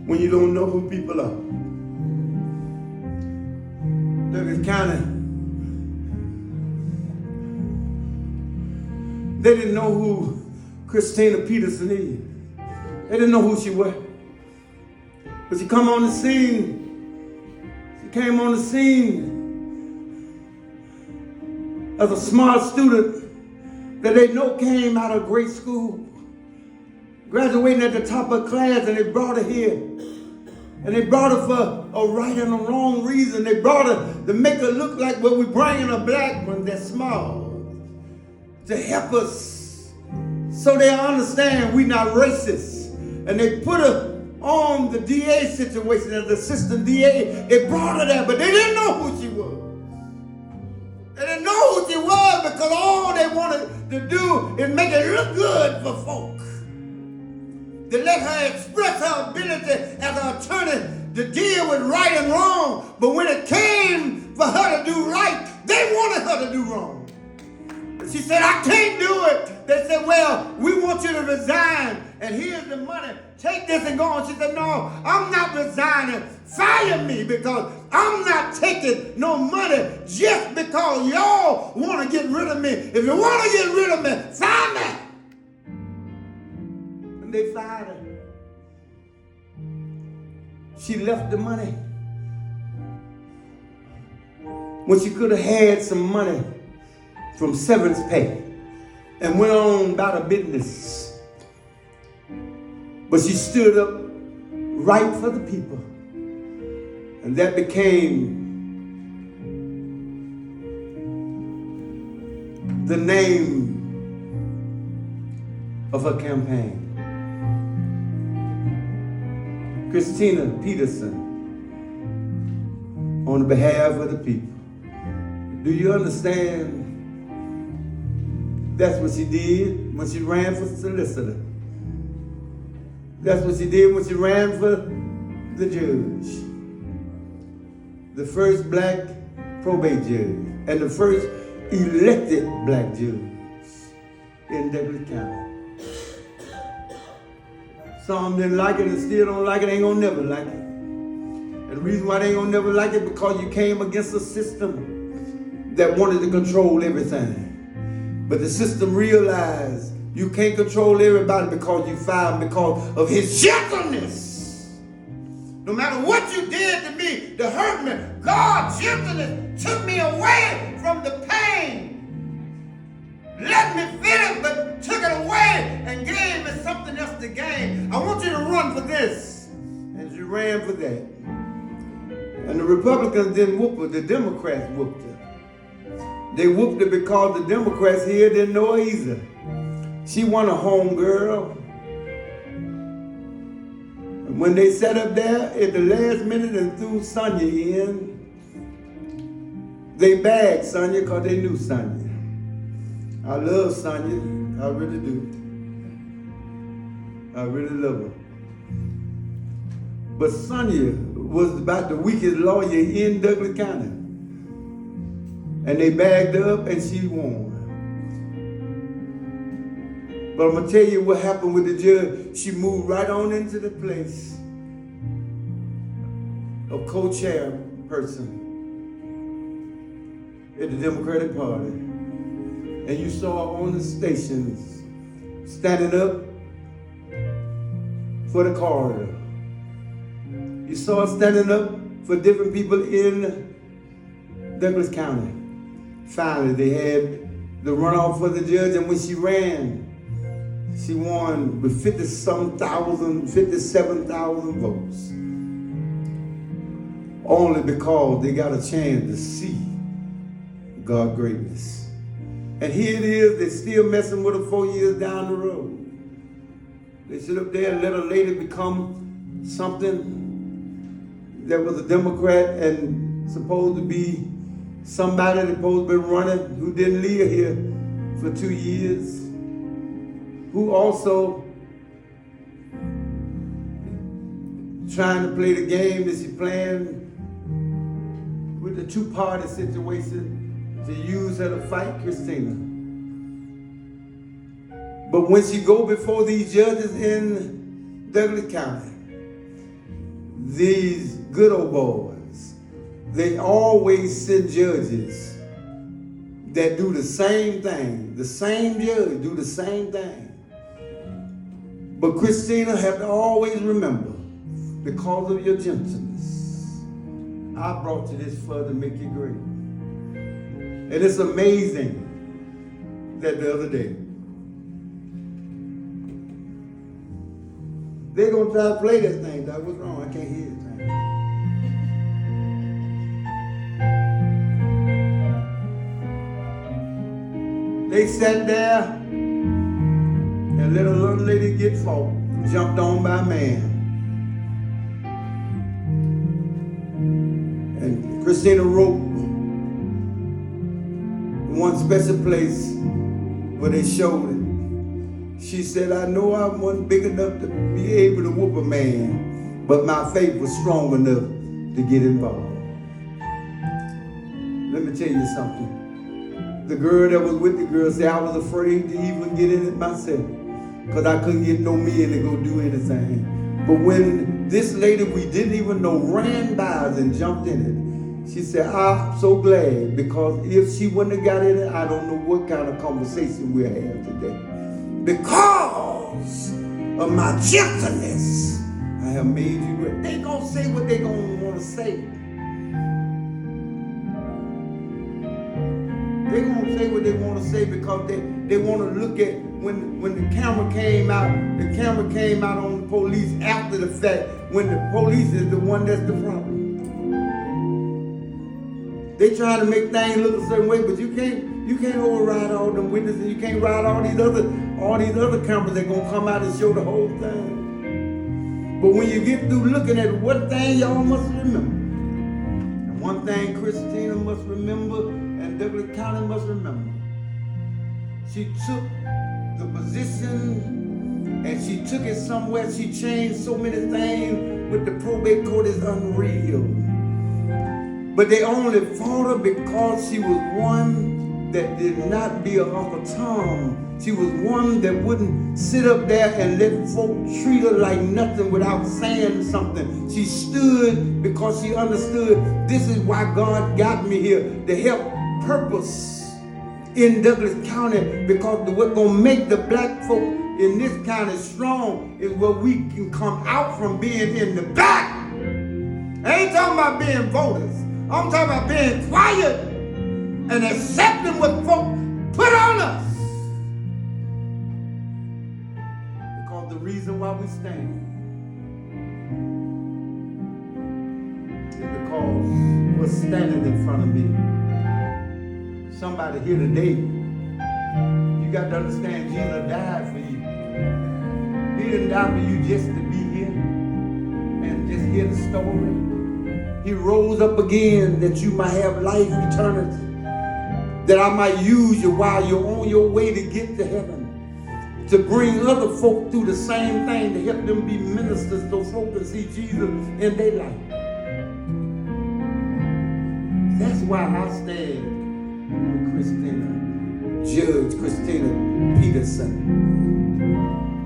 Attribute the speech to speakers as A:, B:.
A: when you don't know who people are. Douglas County, they didn't know who Christina Peterson is. They didn't know who she was. But she came on the scene as a smart student that they know came out of great school, graduating at the top of class, and they brought her here. And they brought her for a right and a wrong reason. They brought her to make her look like what we're bringing a black one that's small, to help us so they understand we're not racist. And they put her on the DA situation as assistant DA. They brought her there, but they didn't know who she was. They didn't know who she was because all they wanted to do is make it look good for folk. To let her express her ability as an attorney to deal with right and wrong. But when it came for her to do right, they wanted her to do wrong. She said, I can't do it. They said, well, we want you to resign, and here's the money. Take this and go on. She said, no, I'm not resigning. Fire me, because I'm not taking no money just because y'all want to get rid of me. If you want to get rid of me, fire me. And they fired her. She left the money when she could have had some money from severance pay and went on about her business. But she stood up right for the people. And that became the name of her campaign. Christina Peterson, on behalf of the people. Do you understand? That's what she did when she ran for solicitor. That's what she did when she ran for the judge. The first black probate judge and the first elected black judge in Douglas County. Some didn't like it and still don't like it, ain't gonna never like it. And the reason why they ain't gonna never like it because you came against a system that wanted to control everything. But the system realized you can't control everybody because you fired him because of his gentleness. No matter what you did to me to hurt me, God's gentleness took me away from the pain. Let me feel it, but took it away and gave me something else to gain. I want you to run for this. And she ran for that. And the Republicans didn't whoop her, the Democrats whooped her. They whooped her because the Democrats here didn't know her either. She won a home girl. And when they sat up there at the last minute and threw Sonia in, they bagged Sonia because they knew Sonia. I love Sonia. I really do. I really love her. But Sonia was about the weakest lawyer in Douglas County. And they bagged her up and she won. But I'm going to tell you what happened with the judge. She moved right on into the place of co-chairperson at the Democratic Party. And you saw her on the stations standing up for the corridor. You saw her standing up for different people in Douglas County. Finally, they had the runoff for the judge, and when she ran, she won with 57,000 votes. Only because they got a chance to see God's greatness. And here it is, they're still messing with her 4 years down the road. They sit up there and let a lady become something that was a Democrat and supposed to be somebody that supposed to be running who didn't live here for 2 years, who also trying to play the game that she playing with the two-party situation to use her to fight Christina. But when she go before these judges in Douglas County, these good old boys, they always send judges that do the same thing. The same judge do the same thing. But Christina had to always remember, because of your gentleness, I brought you this far to make you great. And it's amazing that the other day, they're going to try to play this thing. That was wrong. I can't hear it. They sat there and let a little lady get fought, jumped on by a man. And Christina wrote one special place where they showed it. She said, I know I wasn't big enough to be able to whoop a man, but my faith was strong enough to get involved. Let me tell you something. The girl that was with the girl said, I was afraid to even get in it myself because I couldn't get no men to go do anything. But when this lady we didn't even know ran by us and jumped in it, she said, I'm so glad, because if she wouldn't have got in it, I don't know what kind of conversation we'll have today. Because of my gentleness, I have made you great. They gonna say what they gonna want to say. They gonna say what they want to say because they want to look at when the camera came out. The camera came out on the police after the fact, when the police is the one that's the problem. They trying to make things look a certain way, but you can't override all them witnesses. You can't ride all these other cameras that gonna come out and show the whole thing. But when you get through looking at one thing, y'all must remember. And one thing Christina must remember, and Douglas County must remember. She took the position and she took it somewhere. She changed so many things with the probate court is unreal. But they only fought her because she was one that did not be an Uncle Tom. She was one that wouldn't sit up there and let folk treat her like nothing without saying something. She stood because she understood this is why God got me here, to help purpose in Douglas County, because what's going to make the black folk in this county strong is where we can come out from being in the back. I ain't talking about being voters. I'm talking about being quiet and accepting what folk put on us. Because the reason why we stand is because what's standing in front of me. Somebody here today, you got to understand Jesus died for you. He didn't die for you just to be here and just hear the story. He rose up again that you might have life eternity, that I might use you while you're on your way to get to heaven, to bring other folk through the same thing, to help them be ministers so folk can see Jesus in their life. That's why I stand with Judge Christina Peterson.